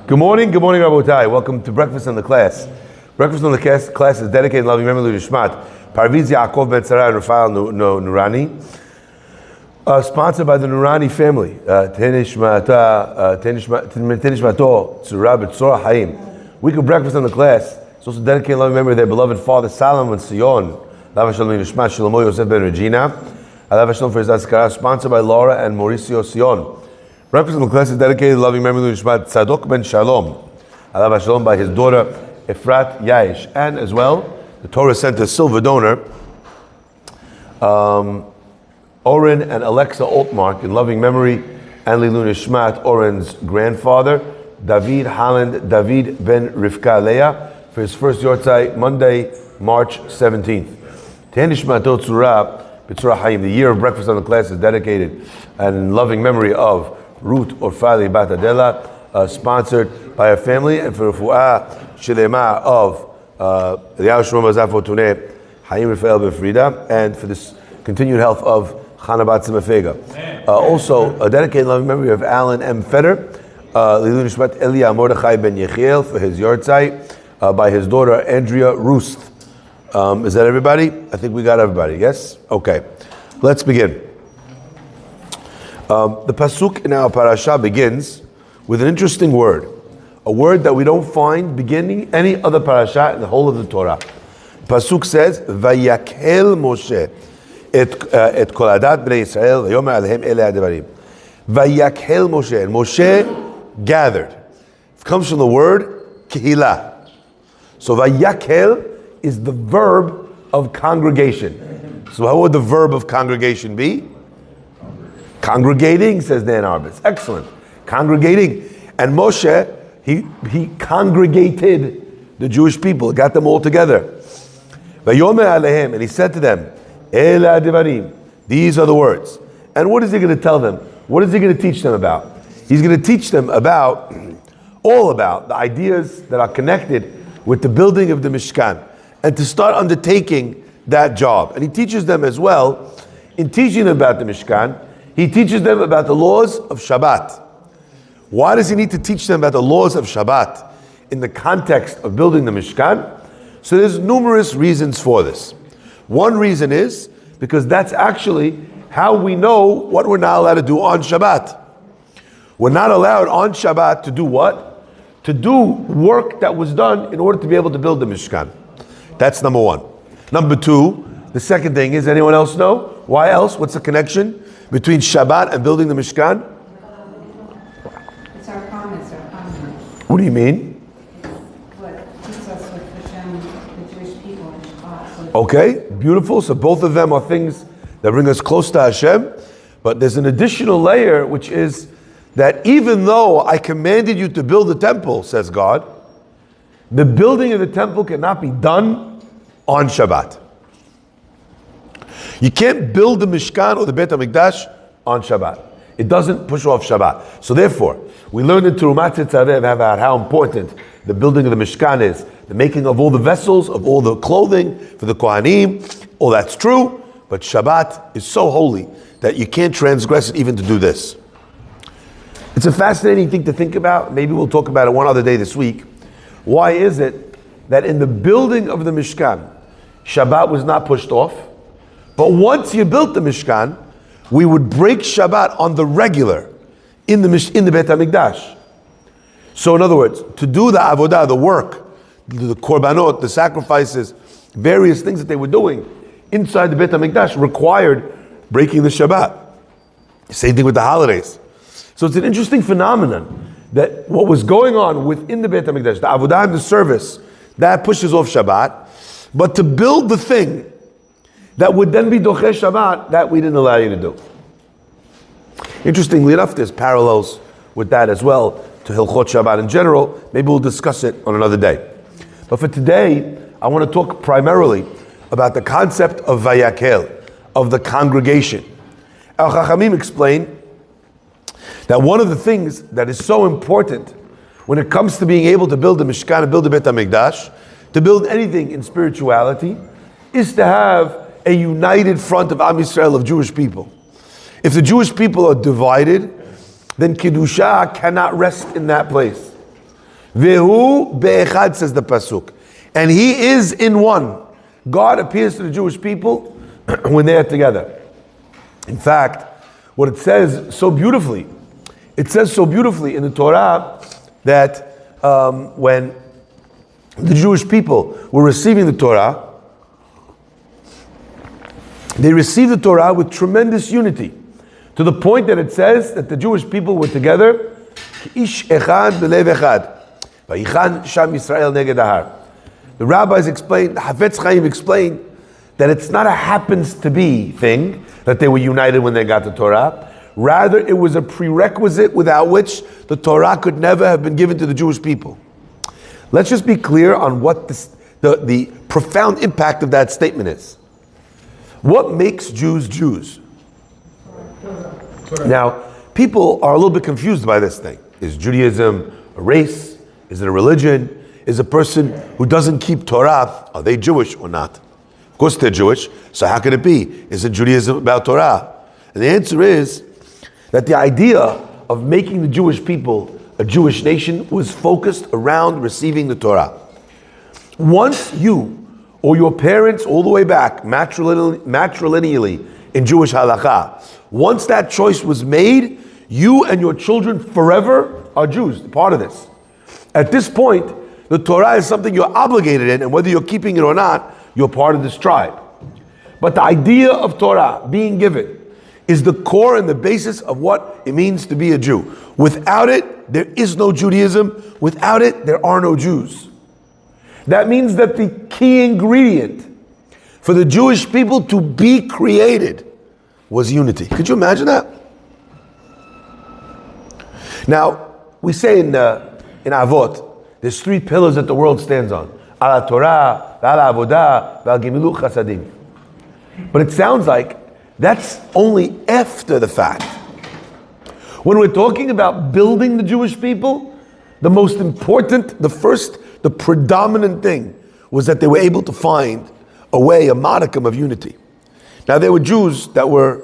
Good morning, Rabotai. Welcome to Breakfast on the Class. Breakfast on the Class is dedicated in loving memory to Shmat, Parviz Yaakov Ben Tzara and Rafael Nurani. Sponsored by the Nurani family. Tenishmato Tzura B'Tzora Haim. Week of Breakfast on the Class. It's also dedicated in loving memory of their beloved father Shalom and Sion. Rabbi Shlomo Farhi, Shlomo Yosef Ben Regina. Rabbi Shlomo for his Azkara. Sponsored by Laura and Mauricio Sion. Breakfast on the Class is dedicated in loving memory to Shmat Tzadok Ben Shalom. Rabbi Shalom by his daughter Efrat Yaish. And as well, the Torah sent a silver donor, Oren and Alexa Altmark, in loving memory and Lilu Nishmat, Oren's grandfather, David Holland David Ben Rivka Leah, for his first Yortzai, Monday, March 17th. Tenishmato Tzura B'Tzora Haim. The year of Breakfast on the Class is dedicated and in loving memory of Ruth Orfali Bat Adela, sponsored by her family, and for Refuah Shelema of Eliyahu Shmuel Zafotune, Haim Rafael Befrida, and for this continued health of Chana Bat Simafega. Also, a dedicated loving memory of Alan M. Feder, Lilu Nishmat Elia Mordechai Ben Yechiel for his Yortzai, by his daughter Andrea Roost. Is that everybody? I think we got everybody, yes? Okay. Let's begin. The pasuk in our parasha begins with an interesting word, a word that we don't find beginning any other parasha in the whole of the Torah. The pasuk says, "Vayakhel Moshe et kol adat Bnei Yisrael vayomer alehem ele hadavarim." Vayakhel Moshe, and Moshe gathered. It comes from the word kehila. So vayakhel is the verb of congregation. So how would the verb of congregation be? Congregating, says Dan Arbus. Excellent. Congregating. And Moshe, he congregated the Jewish people, got them all together. Vayomer alehem, and he said to them, Ela devarim. These are the words. And what is he going to tell them? What is he going to teach them about? He's going to teach them all about the ideas that are connected with the building of the Mishkan, and to start undertaking that job. And he teaches them as well, in teaching them about the Mishkan, he teaches them about the laws of Shabbat. Why does he need to teach them about the laws of Shabbat in the context of building the Mishkan? So there's numerous reasons for this. One reason is because that's actually how we know what we're not allowed to do on Shabbat. We're not allowed on Shabbat to do what? To do work that was done in order to be able to build the Mishkan. That's number one. Number two, the second thing is, anyone else know? Why else? What's the connection between Shabbat and building the Mishkan? It's our promise, What do you mean? What keeps us with Hashem, the Jewish people, and Shabbat. Okay, beautiful. So both of them are things that bring us close to Hashem. But there's an additional layer, which is that even though I commanded you to build the temple, says God, the building of the temple cannot be done on Shabbat. You can't build the Mishkan or the Beit HaMikdash on Shabbat. It doesn't push off Shabbat. So therefore, we learned in Terumat Tetzavev about how important the building of the Mishkan is, the making of all the vessels, of all the clothing for the Kohanim. All that's true, but Shabbat is so holy that you can't transgress it even to do this. It's a fascinating thing to think about. Maybe we'll talk about it one other day this week. Why is it that in the building of the Mishkan, Shabbat was not pushed off? But once you built the Mishkan, we would break Shabbat on the regular in the Beit HaMikdash. So in other words, to do the avodah, the work, the korbanot, the sacrifices, various things that they were doing inside the Beit HaMikdash required breaking the Shabbat. Same thing with the holidays. So it's an interesting phenomenon that what was going on within the Beit HaMikdash, the avodah and the service, that pushes off Shabbat. But to build the thing that would then be doche Shabbat, that we didn't allow you to do. Interestingly enough, there's parallels with that as well to Hilchot Shabbat in general. Maybe we'll discuss it on another day. But for today, I want to talk primarily about the concept of Vayakhel, of the congregation. Our Chachamim explain that one of the things that is so important when it comes to being able to build a Mishkan and build a Beit HaMikdash, to build anything in spirituality, is to have a united front of Am Yisrael, of Jewish people. If the Jewish people are divided, then Kedusha cannot rest in that place. Vehu be'echad, says the pasuk. And he is in one. God appears to the Jewish people when they are together. In fact, what it says so beautifully in the Torah that when the Jewish people were receiving the Torah, they received the Torah with tremendous unity, to the point that it says that the Jewish people were together, ish echad belev echad, vayichan sham Yisrael neged ahar. The rabbis explained, the Hafetz Chaim explained, that it's not a happens-to-be thing, that they were united when they got the Torah. Rather, it was a prerequisite without which the Torah could never have been given to the Jewish people. Let's just be clear on what the profound impact of that statement is. What makes Jews Jews? Torah. Now, people are a little bit confused by this thing. Is Judaism a race? Is it a religion? Is a person who doesn't keep Torah, are they Jewish or not? Of course they're Jewish, so how could it be? Is it Judaism about Torah? And the answer is that the idea of making the Jewish people a Jewish nation was focused around receiving the Torah. Once you or your parents all the way back, matrilineally in Jewish halakha, once that choice was made, you and your children forever are Jews, part of this. At this point, the Torah is something you're obligated in, and whether you're keeping it or not, you're part of this tribe. But the idea of Torah being given is the core and the basis of what it means to be a Jew. Without it, there is no Judaism. Without it, there are no Jews. That means that the key ingredient for the Jewish people to be created was unity. Could you imagine that? Now, we say in Avot, there's 3 pillars that the world stands on. Ala Torah, ala Avodah, val Gemilut Chasadim. But it sounds like that's only after the fact. When we're talking about building the Jewish people, the most important, the predominant thing was that they were able to find a way, a modicum of unity. Now there were Jews that were,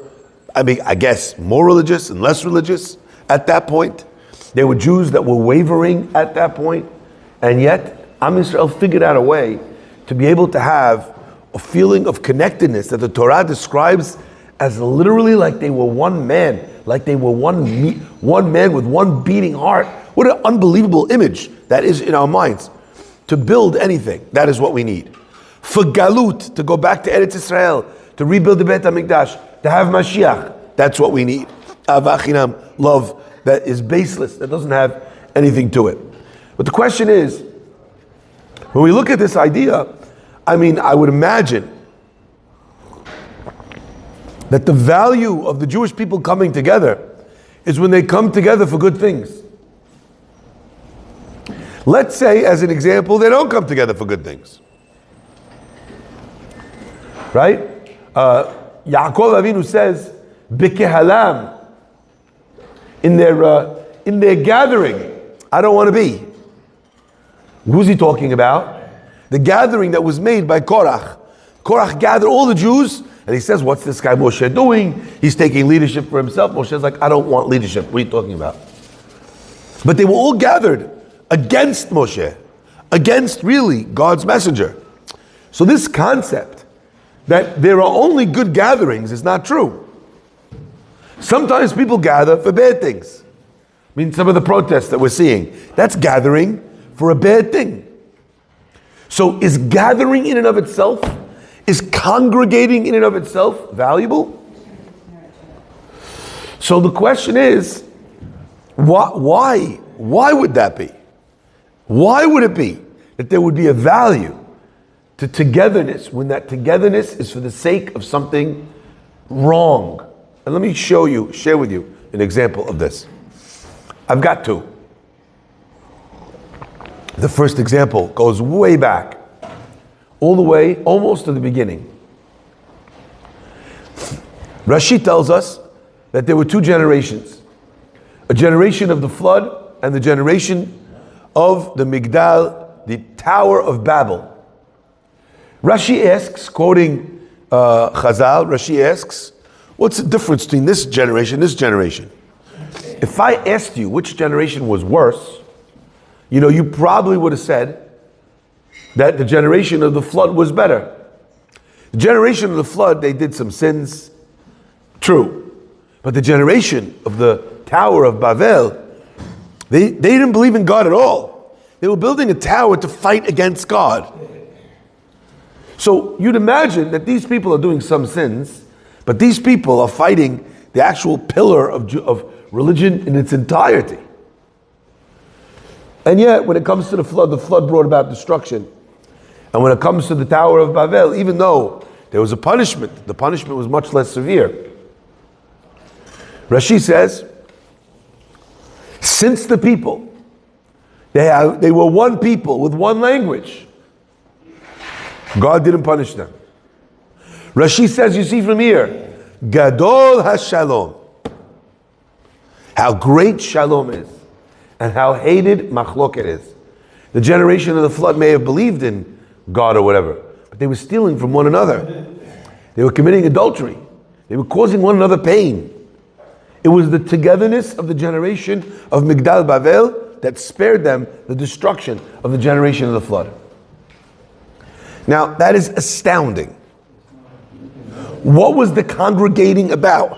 I guess, more religious and less religious at that point. There were Jews that were wavering at that point. And yet, Am Yisrael figured out a way to be able to have a feeling of connectedness that the Torah describes as literally like they were one man, like they were one man with one beating heart. What an unbelievable image that is in our minds. To build anything, that is what we need. For Galut, to go back to Eretz Yisrael, to rebuild the Beit HaMikdash, to have Mashiach, that's what we need. Avah Chinam, love that is baseless, that doesn't have anything to it. But the question is, when we look at this idea, I would imagine that the value of the Jewish people coming together is when they come together for good things. Let's say, as an example, they don't come together for good things. Right? Yaakov Avinu says, B'kehalam, in their gathering, I don't want to be. Who's he talking about? The gathering that was made by Korach. Korach gathered all the Jews, and he says, what's this guy Moshe doing? He's taking leadership for himself. Moshe's like, I don't want leadership. What are you talking about? But they were all gathered against Moshe, against really God's messenger. So this concept that there are only good gatherings is not true. Sometimes people gather for bad things. Some of the protests that we're seeing, that's gathering for a bad thing. So is gathering in and of itself, is congregating in and of itself valuable? So the question is, why would that be? Why would it be that there would be a value to togetherness when that togetherness is for the sake of something wrong? And let me share with you an example of this. I've got 2. The first example goes way back, all the way, almost to the beginning. Rashi tells us that there were 2 generations. A generation of the flood and the generation of the Migdal, the Tower of Babel. Rashi asks, quoting Chazal, Rashi asks, what's the difference between this generation and this generation? If I asked you which generation was worse, you probably would have said that the generation of the flood was better. The generation of the flood, they did some sins, true. But the generation of the Tower of Babel, they didn't believe in God at all. They were building a tower to fight against God. So you'd imagine that these people are doing some sins, but these people are fighting the actual pillar of religion in its entirety. And yet, when it comes to the flood brought about destruction. And when it comes to the Tower of Babel, even though there was a punishment, the punishment was much less severe. Rashi says, since the people, they were one people with one language, God didn't punish them. Rashi says, you see from here, Gadol HaShalom, how great Shalom is, and how hated Machloket is. The generation of the flood may have believed in God or whatever, but they were stealing from one another. They were committing adultery. They were causing one another pain. It was the togetherness of the generation of Migdal Bavel that spared them the destruction of the generation of the flood. Now, that is astounding. What was the congregating about?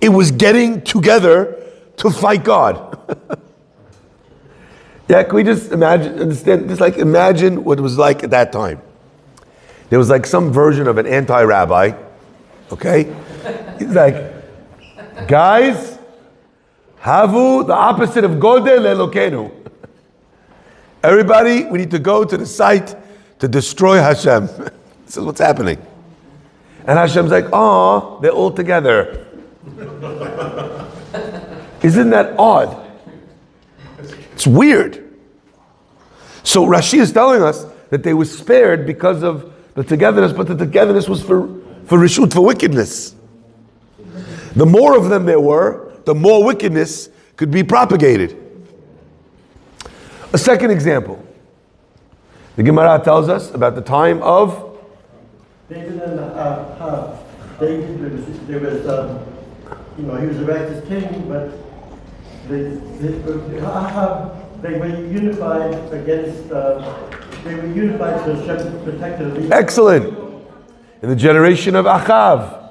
It was getting together to fight God. Yeah, can we just imagine what it was like at that time? There was like some version of an anti-rabbi, okay? He's like, guys, havu, the opposite of godel elokenu. Everybody, we need to go to the site to destroy Hashem. This is what's happening. And Hashem's like, oh, they're all together. Isn't that odd? It's weird. So Rashi is telling us that they were spared because of the togetherness, but the togetherness was for reshut, for wickedness. The more of them there were, the more wickedness could be propagated. A second example. The Gemara tells us about the time of David and David, there was he was a righteous king, but they were unified against, they were unified so Hashem protected them. Excellent. In the generation of Achav,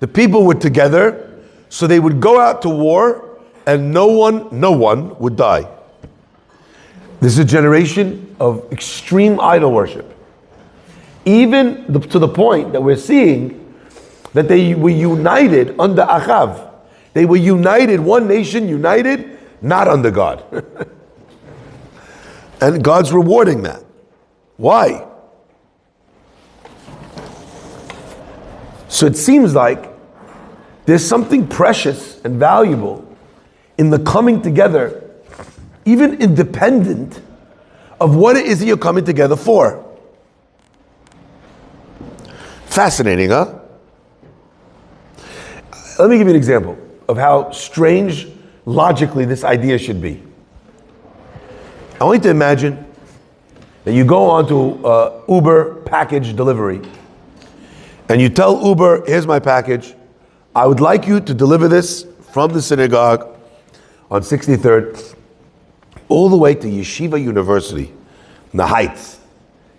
the people were together, so they would go out to war, and no one would die. This is a generation of extreme idol worship. Even to the point that we're seeing that they were united under Achav. They were united, one nation united, not under God. And God's rewarding that. Why? So it seems like there's something precious and valuable in the coming together, even independent of what it is that you're coming together for. Fascinating, huh? Let me give you an example of how strange, logically, this idea should be. I want you to imagine that you go onto Uber package delivery, and you tell Uber, here's my package. I would like you to deliver this from the synagogue on 63rd all the way to Yeshiva University in the Heights.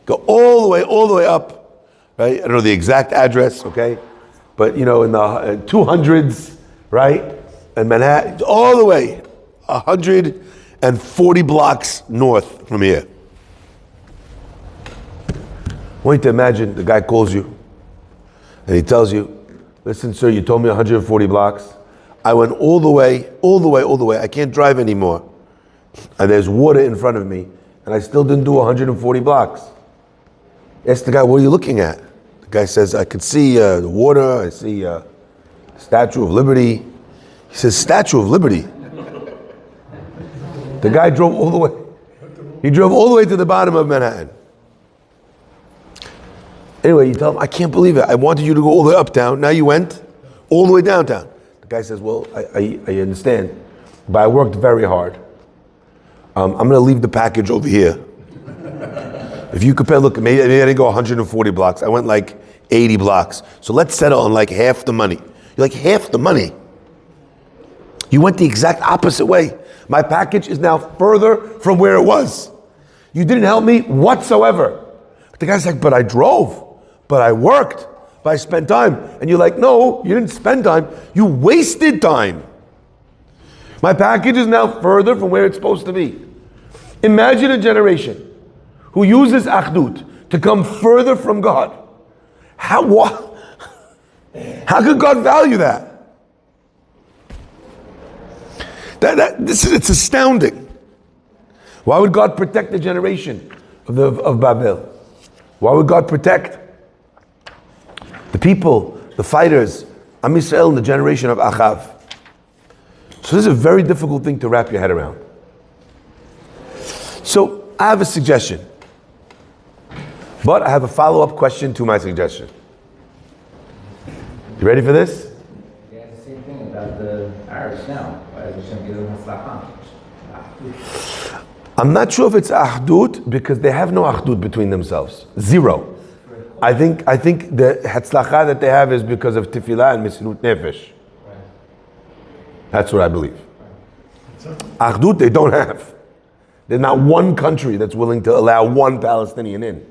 Go all the way up, right? I don't know the exact address, okay? But in the 200s, right? And Manhattan, all the way, 140 blocks north from here. I want you to imagine the guy calls you and he tells you, listen, sir, you told me 140 blocks. I went all the way. I can't drive anymore. And there's water in front of me, and I still didn't do 140 blocks. Ask the guy, what are you looking at? The guy says, I could see the water, I see Statue of Liberty. He says, Statue of Liberty? The guy drove all the way. He drove all the way to the bottom of Manhattan. Anyway, you tell him, I can't believe it. I wanted you to go all the way uptown. Now you went all the way downtown. The guy says, well, I understand, but I worked very hard. I'm going to leave the package over here. If you compare, look, maybe I didn't go 140 blocks. I went like 80 blocks. So let's settle on like half the money. You're like, half the money? You went the exact opposite way. My package is now further from where it was. You didn't help me whatsoever. But the guy's like, but I drove, but I worked, but I spent time. And you're like, no, you didn't spend time. You wasted time. My package is now further from where it's supposed to be. Imagine a generation who uses achdut to come further from God. How could God value that? It's astounding. Why would God protect the generation of Babel? Why would God protect the people, the fighters, Am Yisrael, in the generation of Achav? So this is a very difficult thing to wrap your head around. So I have a suggestion, but I have a follow-up question to my suggestion. You ready for this? Yeah, the same thing about the Arabs now. Why does Hashem give them haslachah? I'm not sure if it's ahdut because they have no ahdut between themselves. Zero. I think the hatzlacha that they have is because of tefillah and misirut nefesh. That's what I believe. Ahdut they don't have. There's not one country that's willing to allow one Palestinian in.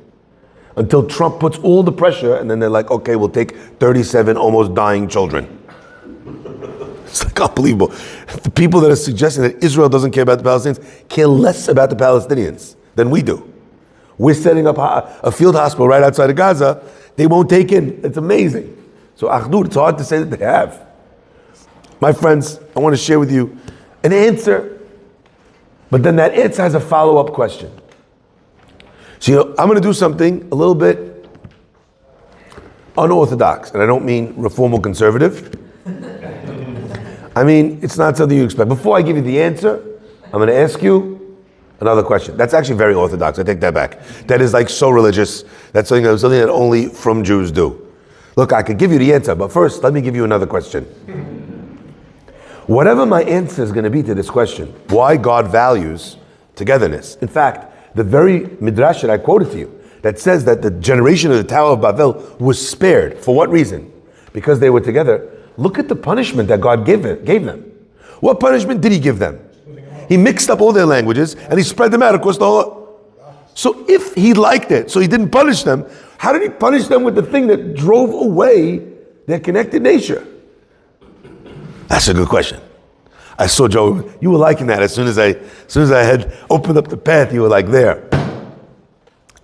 Until Trump puts all the pressure, and then they're like, okay, we'll take 37 almost dying children. It's like unbelievable. The people that are suggesting that Israel doesn't care about the Palestinians care less about the Palestinians than we do. We're setting up a field hospital right outside of Gaza. They won't take in. It's amazing. So Achdut, it's hard to say that they have. My friends, I want to share with you an answer, but then that answer has a follow-up question. So I'm going to do something a little bit unorthodox, and I don't mean reform conservative. I mean, it's not something you expect. Before I give you the answer, I'm going to ask you another question. That's actually very orthodox. I take that back. That is like so religious. That's something that only from Jews do. Look, I could give you the answer, but first, let me give you another question. Whatever my answer is going to be to this question, why God values togetherness. In fact, the very midrash that I quoted to you, that says that the generation of the Tower of Babel was spared. For what reason? Because they were together. Look at the punishment that God gave them. What punishment did he give them? He mixed up all their languages and he spread them out across the whole. So if he liked it, so he didn't punish them, how did he punish them with the thing that drove away their connected nature? That's a good question. I saw Joe, you were liking that as soon as I had opened up the path, you were like there.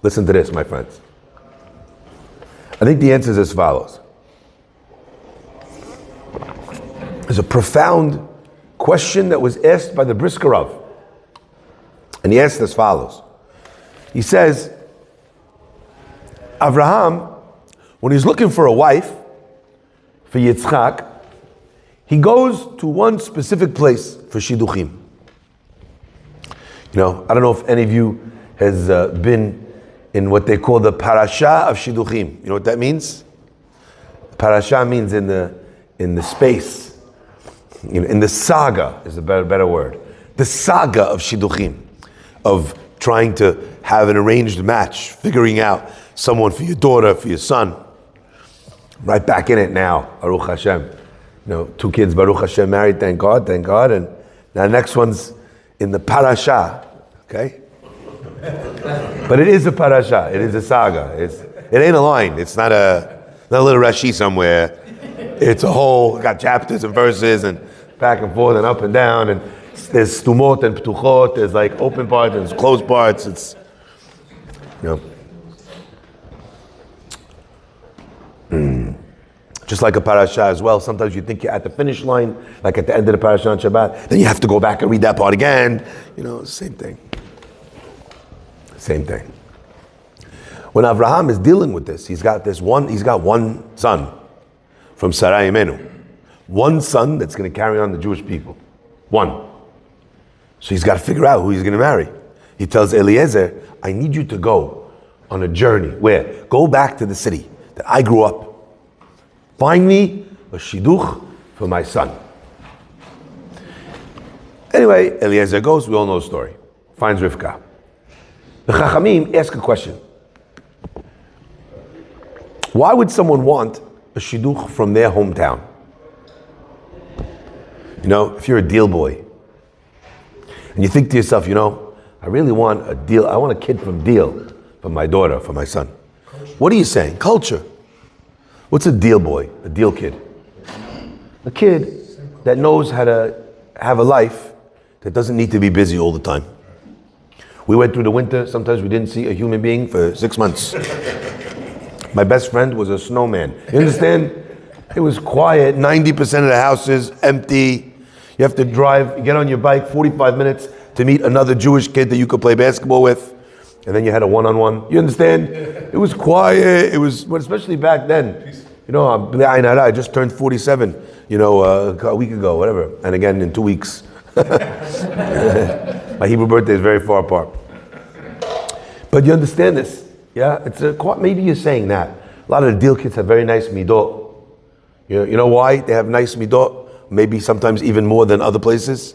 Listen to this, my friends. I think the answer is as follows. There's a profound question that was asked by the Brisker Rav. And he asked as follows. He says, Abraham, when he's looking for a wife for Yitzchak, he goes to one specific place for shidduchim. You know, I don't know if any of you has been in what they call the parasha of shidduchim. You know what that means? Parasha means in the space, you know, in the saga is a better word. The saga of shidduchim, of trying to have an arranged match, figuring out someone for your daughter, for your son. Right back in it now, Baruch Hashem. You know, 2 kids, Baruch Hashem, married, thank God. And now the next one's in the parasha, okay? But it is a parasha, it is a saga. It ain't a line, it's not a little Rashi somewhere. It's a whole, got chapters and verses and back and forth and up and down, and there's stumot and ptuchot, there's like open parts and closed parts, it's, you know. Just like a parasha as well, sometimes you think you're at the finish line, like at the end of the parasha on Shabbat, then you have to go back and read that part again. You know, same thing. Same thing. When Avraham is dealing with this, he's got one son from Sarai Imenu. One son that's going to carry on the Jewish people. One. So he's got to figure out who he's going to marry. He tells Eliezer, I need you to go on a journey. Where? Go back to the city that I grew up. Find me a shidduch for my son. Anyway, Eliezer goes, we all know the story. Finds Rivka. The Chachamim ask a question. Why would someone want a shidduch from their hometown? You know, if you're a deal boy, And you think to yourself, I really want a deal. I want a kid from Deal, for my daughter, for my son. What are you saying? Culture. What's a Deal boy, a Deal kid? A kid that knows how to have a life that doesn't need to be busy all the time. We went through the winter, sometimes we didn't see a human being for 6 months. My best friend was a snowman. You understand? It was quiet, 90% of the houses empty. You have to drive, you get on your bike 45 minutes to meet another Jewish kid that you could play basketball with. And then you had a one-on-one. You understand? It was quiet. It was, but especially back then. I just turned 47, a week ago, whatever. And again, in 2 weeks. My Hebrew birthday is very far apart. But you understand this? Yeah? Maybe you're saying that. A lot of the Deal kids have very nice midot. You know why they have nice midot? Maybe sometimes even more than other places?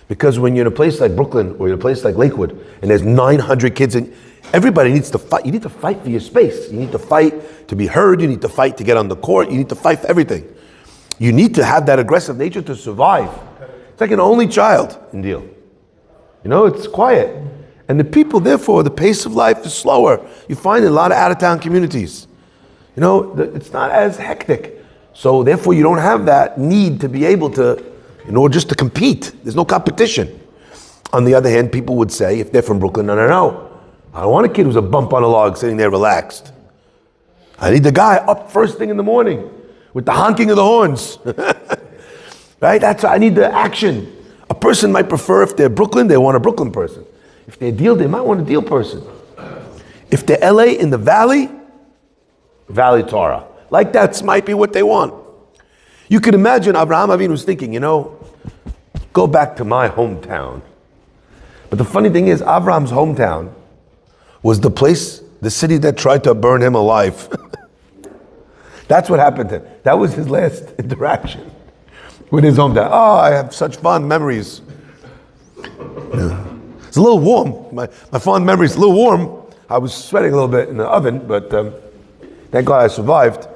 Because when you're in a place like Brooklyn or you're in a place like Lakewood and there's 900 kids and everybody needs to fight. You need to fight for your space. You need to fight to be heard. You need to fight to get on the court. You need to fight for everything. You need to have that aggressive nature to survive. It's like an only child in Deal. It's quiet. And the people, therefore, the pace of life is slower. You find in a lot of out-of-town communities. It's not as hectic. So therefore, you don't have that need to be able to, just to compete. There's no competition. On the other hand, people would say, if they're from Brooklyn, no. I don't want a kid who's a bump on a log sitting there relaxed. I need the guy up first thing in the morning with the honking of the horns. Right? I need the action. A person might prefer, if they're Brooklyn, they want a Brooklyn person. If they're Deal, they might want a Deal person. If they're LA in the Valley Torah. Like that might be what they want. You could imagine Abraham Avinu was thinking, go back to my hometown. But the funny thing is, Abraham's hometown was the city that tried to burn him alive. That's what happened to him. That was his last interaction with his hometown. Oh, I have such fond memories. Yeah. It's a little warm. My fond memories a little warm. I was sweating a little bit in the oven, but thank God I survived.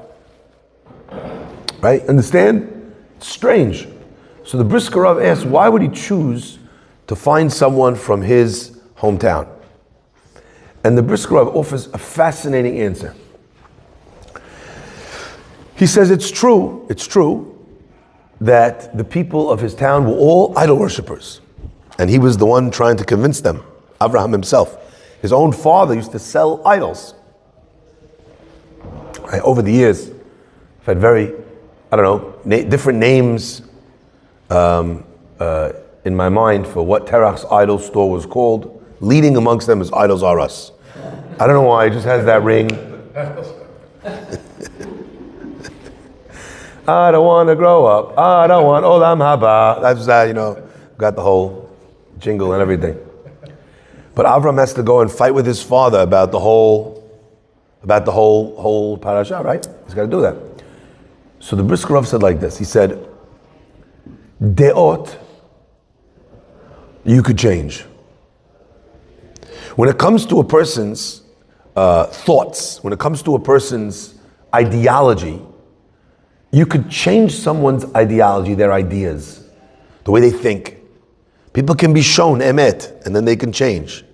Right? Understand? It's strange. So the Brisker Rav asked, why would he choose to find someone from his hometown? And the Brisker Rav offers a fascinating answer. He says it's true that the people of his town were all idol worshippers. And he was the one trying to convince them, Abraham himself. His own father used to sell idols. Right? Over the years, I've had different names in my mind for what Terach's idol store was called. Leading amongst them is Idols Are Us. I don't know why, it just has that ring. I don't want to grow up. I don't want Olam Haba. That's that, got the whole jingle and everything. But Avram has to go and fight with his father about the whole parasha, right? He's got to do that. So the Brisker Rav said like this. He said, De'ot, you could change. When it comes to a person's thoughts, when it comes to a person's ideology, you could change someone's ideology, their ideas, the way they think. People can be shown emet, and then they can change.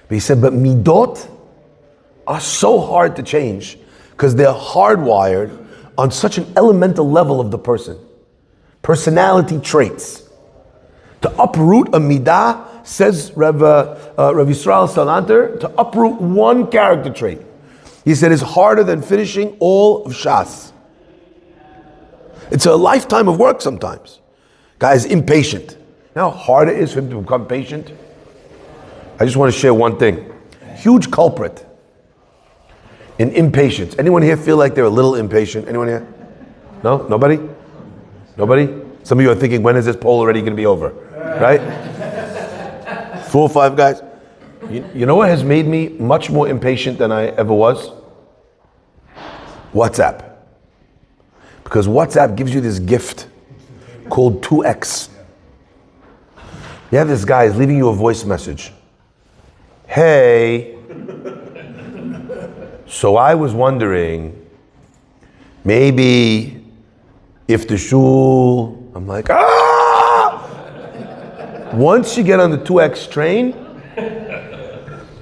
But he said, but midot are so hard to change because they're hardwired on such an elemental level of the person. Personality traits. To uproot a midah, says Rabbi Yisrael Salanter, to uproot one character trait, he said, is harder than finishing all of Shas. It's a lifetime of work sometimes. Guy's impatient. You know how hard it is for him to become patient? I just want to share one thing. Huge culprit in impatience. Anyone here feel like they're a little impatient? Anyone here? No? Nobody? Nobody? Some of you are thinking, when is this poll already going to be over? Right? 4 or 5 guys. You know what has made me much more impatient than I ever was? WhatsApp. Because WhatsApp gives you this gift called 2x. You have this guy is leaving you a voice message. Hey. So I was wondering, maybe if the shul, I'm like, Once you get on the 2x train,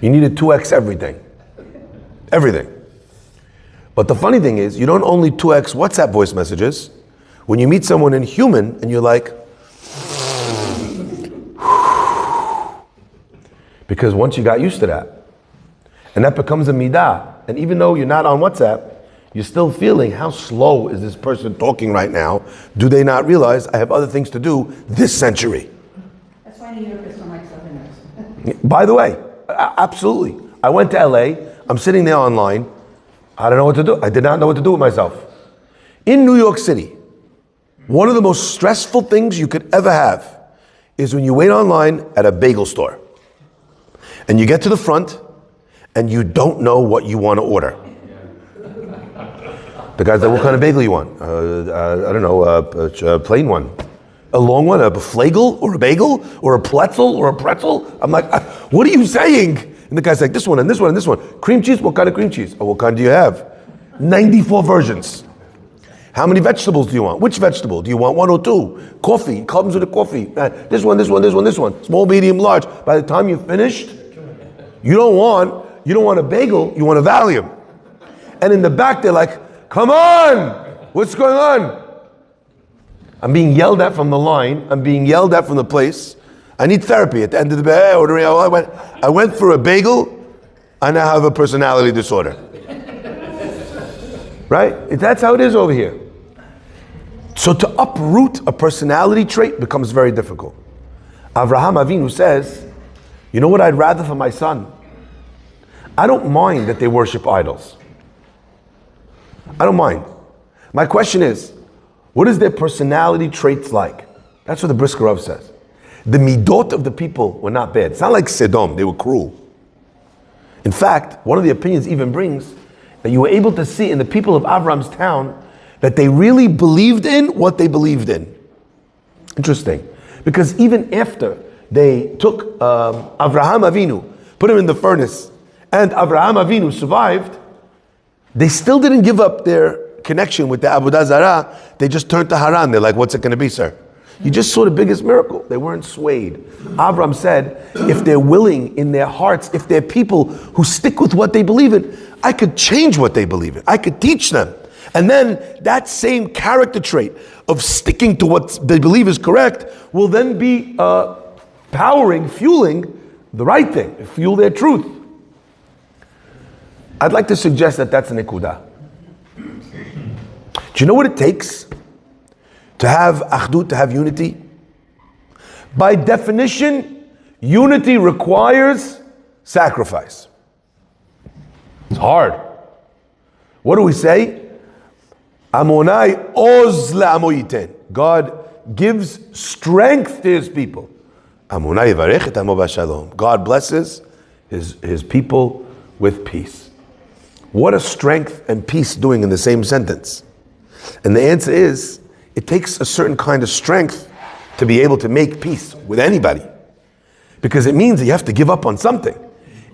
you need a 2x everything. Everything. But the funny thing is, you don't only 2x WhatsApp voice messages. When you meet someone in human and you're like, because once you got used to that, and that becomes a midah, and even though you're not on WhatsApp, you're still feeling, how slow is this person talking right now? Do they not realize I have other things to do this century? That's why New York is so like Southerners. By the way, absolutely. I went to LA, I'm sitting there online, I don't know what to do. I did not know what to do with myself. In New York City, one of the most stressful things you could ever have is when you wait online at a bagel store. And you get to the front, and you don't know what you want to order. The guy's like, what kind of bagel you want? I don't know, a plain one. A long one, a flagel, or a bagel, or a pretzel, or a pretzel? I'm like, what are you saying? And the guy's like, this one, and this one, and this one. Cream cheese? What kind of cream cheese? Oh, what kind do you have? 94 versions. How many vegetables do you want? Which vegetable? Do you want one or two? Coffee, it comes with a coffee. This one, this one, this one, this one. Small, medium, large. By the time you've finished, you don't want a bagel, you want a Valium. And in the back, they're like, come on, what's going on? I'm being yelled at from the line. I'm being yelled at from the place. I need therapy at the end of the day. I went for a bagel. I now have a personality disorder. Right? That's how it is over here. So to uproot a personality trait becomes very difficult. Avraham Avinu says, you know what I'd rather for my son? I don't mind that they worship idols. I don't mind. My question is, what is their personality traits like? That's what the Brisker Rav says. The midot of the people were not bad. It's not like Sodom, they were cruel. In fact, one of the opinions even brings that you were able to see in the people of Avram's town that they really believed in what they believed in. Interesting. Because even after they took Avraham Avinu, put him in the furnace, and Avraham Avinu survived, they still didn't give up their connection with the Avodah Zarah. They just turned to Haran. They're like, what's it going to be, sir? You just saw the biggest miracle. They weren't swayed. Avram said, if they're willing in their hearts, if they're people who stick with what they believe in, I could change what they believe in. I could teach them. And then that same character trait of sticking to what they believe is correct will then be fueling the right thing, fuel their truth. I'd like to suggest that that's an nekudah. Do you know what it takes to have achdut, to have unity? By definition, unity requires sacrifice. It's hard. What do we say? Amonai oz le'amo yiten. God gives strength to his people. Amonai yivarech et amo b'shalom. God blesses his people with peace. What are strength and peace doing in the same sentence? And the answer is, it takes a certain kind of strength to be able to make peace with anybody. Because it means that you have to give up on something.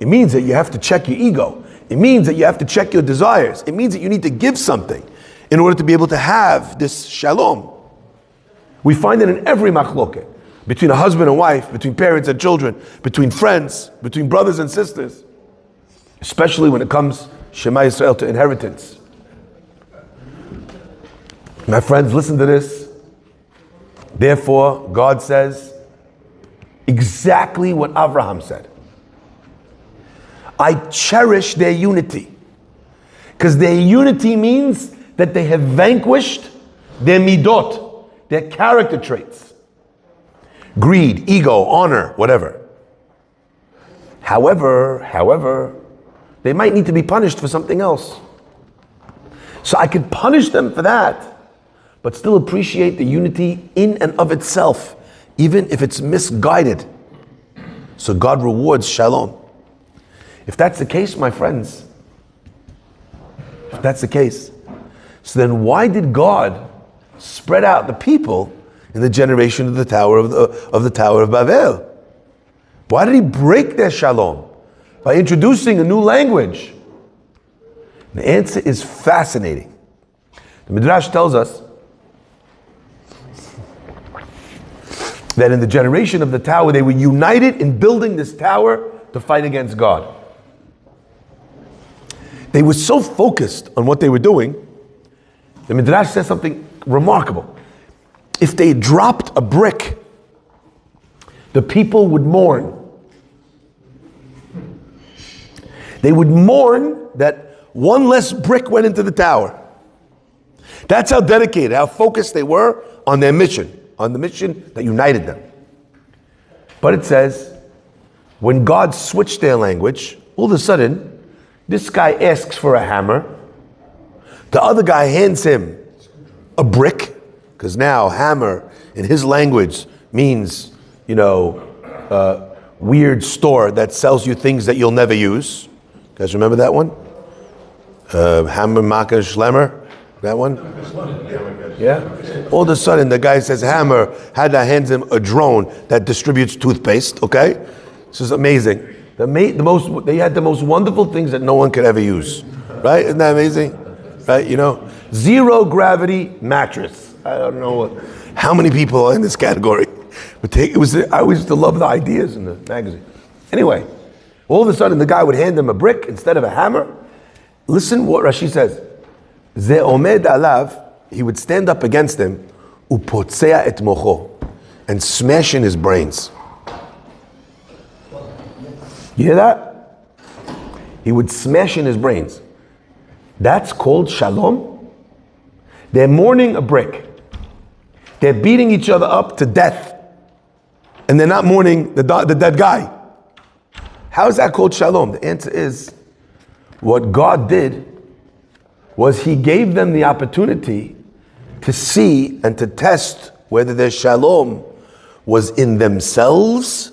It means that you have to check your ego. It means that you have to check your desires. It means that you need to give something in order to be able to have this shalom. We find it in every machloket. Between a husband and wife, between parents and children, between friends, between brothers and sisters. Especially when it comes, Shema Yisrael, to inheritance. My friends, listen to this. Therefore, God says exactly what Avraham said. I cherish their unity. Because their unity means that they have vanquished their midot, their character traits. Greed, ego, honor, whatever. However, they might need to be punished for something else. So I could punish them for that, but still appreciate the unity in and of itself, even if it's misguided. So God rewards shalom. If that's the case, my friends, if that's the case, so then why did God spread out the people in the generation of the Tower of Babel? Why did he break their shalom? By introducing a new language. The answer is fascinating. The Midrash tells us that in the generation of the tower, they were united in building this tower to fight against God. They were so focused on what they were doing. The Midrash says something remarkable. If they dropped a brick, the people would mourn. They would mourn that one less brick went into the tower. That's how dedicated, how focused they were on their mission, on the mission that united them. But it says, when God switched their language, all of a sudden, this guy asks for a hammer. The other guy hands him a brick, because now hammer in his language means, weird store that sells you things that you'll never use. You guys remember that one? Hammer, Macker, Schlemmer? That one? Yeah? All of a sudden, the guy says hammer, hands him a drone that distributes toothpaste, okay? This is amazing. They had the most wonderful things that no one could ever use. Right? Isn't that amazing? Right? Zero gravity mattress. I don't know how many people are in this category. But I always used to love the ideas in the magazine. Anyway, all of a sudden the guy would hand him a brick instead of a hammer. Listen what Rashi says. Ze omed alav, he would stand up against him, upotzea et mocho, and smash in his brains. You hear that? He would smash in his brains. That's called shalom. They're mourning a brick. They're beating each other up to death. And they're not mourning the dead guy. How is that called shalom? The answer is, what God did was He gave them the opportunity to see and to test whether their shalom was in themselves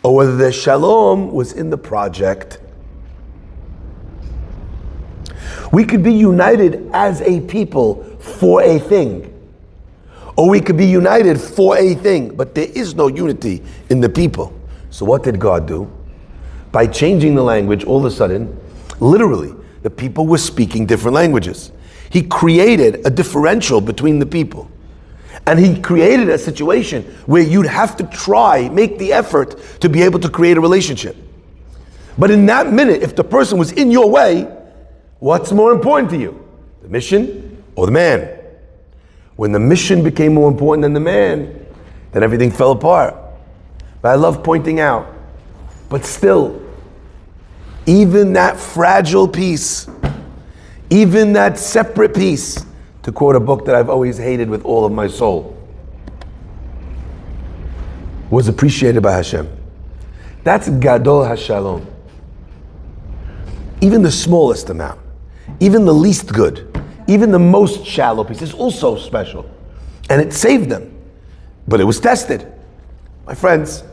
or whether their shalom was in the project. We could be united as a people for a thing. Or we could be united for a thing, but there is no unity in the people. So what did God do? By changing the language, all of a sudden, literally, the people were speaking different languages. He created a differential between the people. And He created a situation where you'd have to make the effort to be able to create a relationship. But in that minute, if the person was in your way, what's more important to you? The mission or the man? When the mission became more important than the man, then everything fell apart. But I love pointing out, but still, even that fragile piece, even that separate piece, to quote a book that I've always hated with all of my soul, was appreciated by Hashem. That's Gadol HaShalom. Even the smallest amount, even the least good, even the most shallow piece is also special. And it saved them. But it was tested. My friends,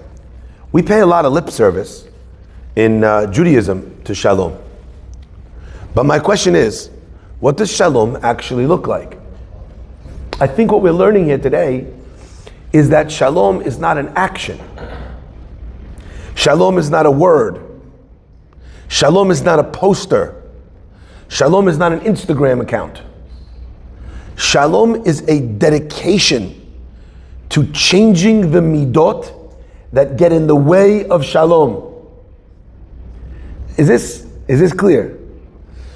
we pay a lot of lip service in Judaism to shalom. But my question is, what does shalom actually look like? I think what we're learning here today is that shalom is not an action. Shalom is not a word. Shalom is not a poster. Shalom is not an Instagram account. Shalom is a dedication to changing the midot that get in the way of shalom. Is this clear?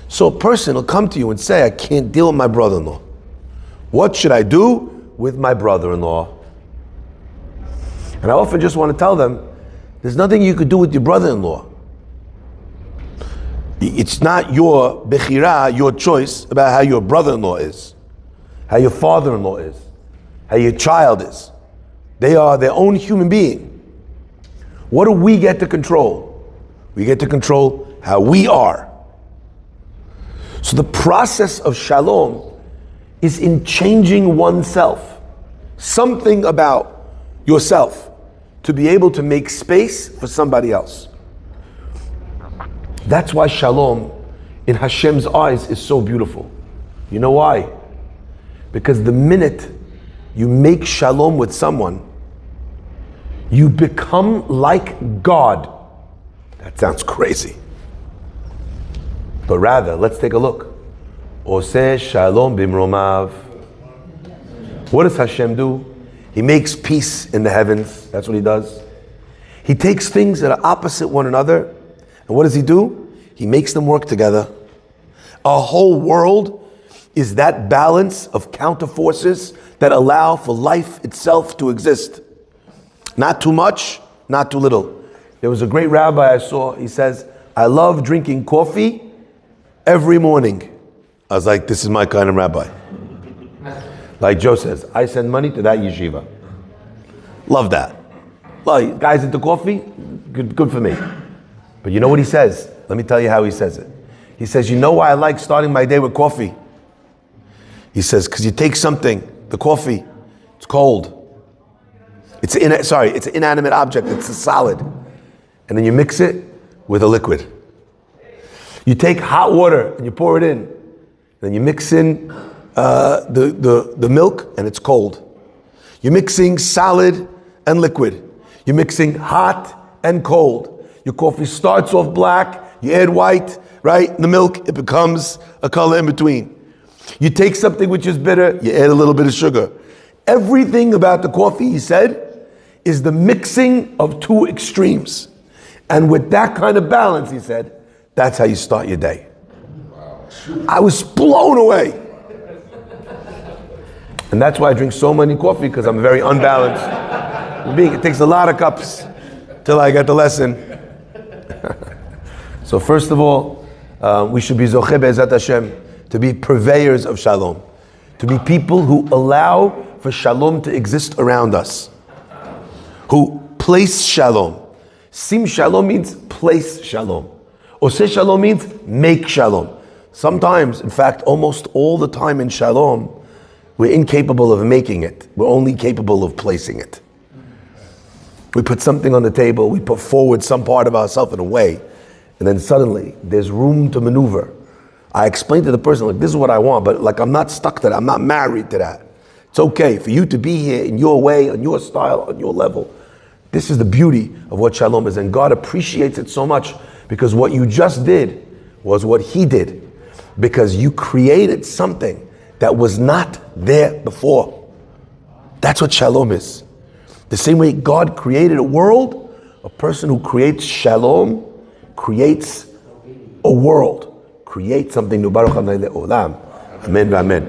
So a person will come to you and say, I can't deal with my brother-in-law. What should I do with my brother-in-law? And I often just want to tell them, there's nothing you could do with your brother-in-law. It's not your bechira, your choice about how your brother-in-law is, how your father-in-law is, how your child is. They are their own human being. What do we get to control? We get to control how we are. So the process of shalom is in changing oneself, something about yourself, to be able to make space for somebody else. That's why shalom in Hashem's eyes is so beautiful. You know why? Because the minute you make shalom with someone, you become like God. That sounds crazy. But rather, let's take a look. Oseh shalom bimromav. What does Hashem do? He makes peace in the heavens. That's what he does. He takes things that are opposite one another, and what does he do? He makes them work together. Our whole world is that balance of counter forces that allow for life itself to exist. Not too much, not too little. There was a great rabbi I saw, he says, I love drinking coffee every morning. I was like, this is my kind of rabbi. Like Joe says, I send money to that yeshiva. Love that. Well, guys into coffee, good for me. But you know what he says? Let me tell you how he says it. He says, you know why I like starting my day with coffee? He says, because you take something, the coffee, it's cold. It's an inanimate object, it's a solid. And then you mix it with a liquid. You take hot water and you pour it in. Then you mix in the milk and it's cold. You're mixing solid and liquid. You're mixing hot and cold. Your coffee starts off black, you add white, right? In the milk, it becomes a color in between. You take something which is bitter, you add a little bit of sugar. Everything about the coffee, he said, is the mixing of two extremes. And with that kind of balance, he said, that's how you start your day. I was blown away. And that's why I drink so many coffee, because I'm very unbalanced. It takes a lot of cups till I get the lesson. So first of all, we should be zocheh be'ezat Hashem, to be purveyors of shalom, to be people who allow for shalom to exist around us, who place shalom. Sim shalom means place shalom. Oseh shalom means make shalom. Sometimes, in fact, almost all the time in shalom, we're incapable of making it. We're only capable of placing it. We put something on the table, we put forward some part of ourselves in a way, and then suddenly there's room to maneuver. I explained to the person, like, this is what I want, but like, I'm not stuck to that. I'm not married to that. It's okay for you to be here in your way, on your style, on your level. This is the beauty of what shalom is, and God appreciates it so much, because what you just did was what He did, because you created something that was not there before. That's what shalom is. The same way God created a world, a person who creates shalom creates a world, creates something new. Baruch Adonai le'olam. Amen v'amen.